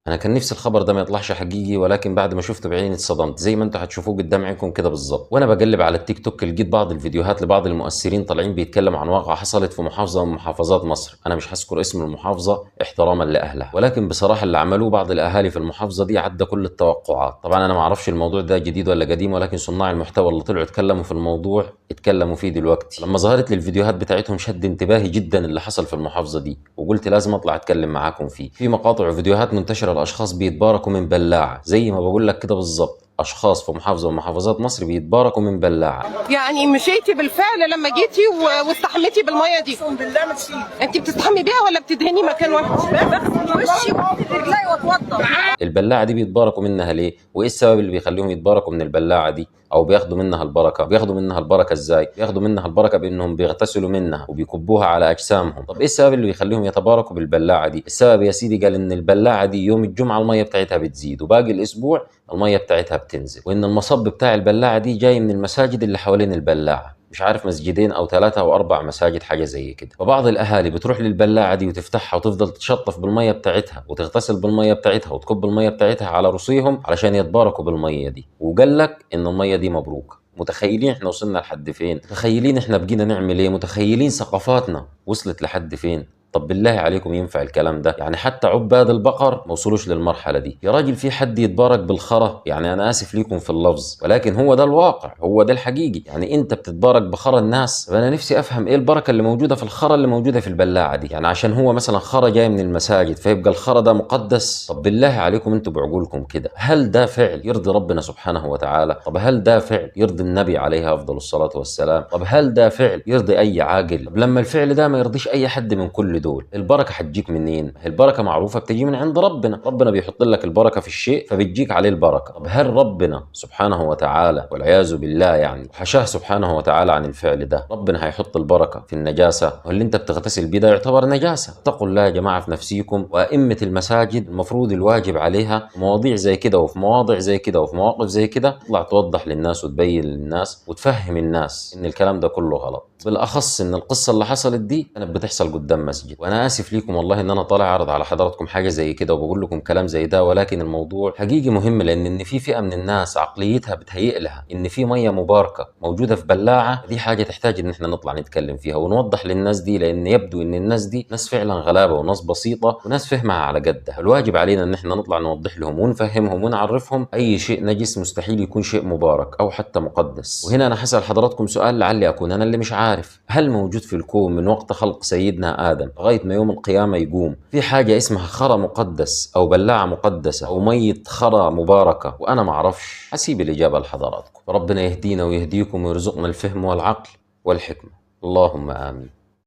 انا كان نفسي الخبر ده ما يطلعش حقيقي، ولكن بعد ما شفته بعيني اتصدمت زي ما انتم هتشوفوه قدام عينكم كده بالظبط. وانا بقلب على التيك توك لقيت بعض الفيديوهات لبعض المؤثرين طالعين بيتكلموا عن واقعه حصلت في محافظه من محافظات مصر. انا مش هذكر اسم المحافظه احتراما لاهلها، ولكن بصراحه اللي عملوه بعض الاهالي في المحافظه دي عدى كل التوقعات. طبعا انا ما اعرفش الموضوع ده جديد ولا قديم، ولكن صناع المحتوى اللي طلعوا اتكلموا في الموضوع اتكلموا فيه دلوقتي. لما ظهرت لي الفيديوهات بتاعتهم شد انتباهي جدا اللي حصل في المحافظه دي، وقلت لازم اطلع اتكلم معاكم فيه. في مقاطع وفيديوهات منتشره لاشخاص بيتباركوا من بلاعه، زي ما بقول لك كده بالظبط، اشخاص في محافظه من محافظات مصر بيتباركوا من بلاعه. يعني مشيتي بالفعل لما جيتي واستحميتي بالميه دي؟ اقسم بالله مشيت. انت بتستحمي بيها ولا بتدهني مكان واحد؟ لا بغسل وشي واغسل رجلي واتوضى. البلاعه دي بيتباركوا منها ليه؟ وايه السبب اللي بيخليهم يتباركوا من البلاعه دي؟ او بياخدوا منها البركه؟ بياخدوا منها البركه ازاي؟ بياخدوا منها البركه بانهم بيغتسلوا منها وبيكبوها على اجسامهم. طب ايه السبب اللي بيخليهم يتباركوا بالبلاعه دي؟ السبب يا سيدي قال ان البلاعه دي يوم الجمعه الميه بتاعتها بتزيد، وباقي الاسبوع الميه بتاعتها بتنزل، وان المصب بتاع البلاعه دي جاي من المساجد اللي حوالين البلاعه، مش عارف مسجدين او 3 أو 4 مساجد حاجه زي كده. فبعض الاهالي بتروح للبلاعه دي وتفتحها وتفضل تشطف بالميه بتاعتها وتغتسل بالميه بتاعتها وتكب الميه بتاعتها على رؤوسهم علشان يتباركوا بالميه دي، وقال لك ان الميه دي مبروكه. متخيلين احنا وصلنا لحد فين؟ متخيلين احنا بقينا نعمل ايه؟ متخيلين ثقافاتنا وصلت لحد فين؟ طب بالله عليكم ينفع الكلام ده؟ يعني حتى عباد البقر ما وصلوش للمرحله دي. يا راجل في حد يتبارك بالخرا؟ يعني انا اسف ليكم في اللفظ، ولكن هو ده الواقع، هو ده الحقيقي. يعني انت بتتبارك بخرا الناس؟ فانا نفسي افهم ايه البركه اللي موجوده في الخرا اللي موجوده في البلاعه دي؟ يعني عشان هو مثلا خرا جاي من المساجد فيبقى الخرا ده مقدس؟ طب بالله عليكم انتوا بعقولكم كده، هل ده فعل يرضي ربنا سبحانه وتعالى؟ طب هل ده فعل يرضي النبي عليه افضل الصلاه والسلام؟ طب هل ده فعل يرضي اي عاقل؟ طب لما الفعل ده ما يرضيش اي حد من كل دول، البركه هتجيك منين؟ البركه معروفه بتجي من عند ربنا، ربنا بيحط لك البركه في الشيء فبتجيك عليه البركه. طب هل ربنا سبحانه وتعالى والعياذ بالله يعني وحشاه سبحانه وتعالى عن الفعل ده، ربنا هيحط البركه في النجاسه؟ واللي انت بتغتسل بيه ده يعتبر نجاسه. اتقوا الله يا جماعه في نفسيكم. وائمه المساجد المفروض الواجب عليها في مواضيع زي كده وفي مواضع زي كده وفي مواقف زي كده تطلع توضح للناس وتبين للناس وتفهم الناس ان الكلام ده كله غلط. بالاخص ان القصه اللي حصلت دي كانت بتحصل قدام مسجد. وانا اسف ليكم والله ان انا طالع اعرض على حضراتكم حاجه زي كده وبقول لكم كلام زي ده، ولكن الموضوع حقيقي مهم، لان في فئه من الناس عقليتها بتهيئ لها ان في ميه مباركه موجوده في بلاعه. دي حاجه تحتاج ان احنا نطلع نتكلم فيها ونوضح للناس دي، لان يبدو ان الناس دي ناس فعلا غلابه وناس بسيطه وناس فهمها على قدها. الواجب علينا ان احنا نطلع نوضح لهم ونفهمهم ونعرفهم اي شيء نجس مستحيل يكون شيء مبارك او حتى مقدس. وهنا انا هسال حضراتكم سؤال لعلي اكون انا اللي مش عارف، هل موجود في الكون من وقت خلق سيدنا آدم لغاية ما يوم القيامة يقوم في حاجة اسمها خرى مقدس أو بلاعة مقدسة أو مية خرى مباركة؟ وأنا ما أعرفش. هسيب الإجابة لحضراتكم. ربنا يهدينا ويهديكم ويرزقنا الفهم والعقل والحكمة، اللهم آمين.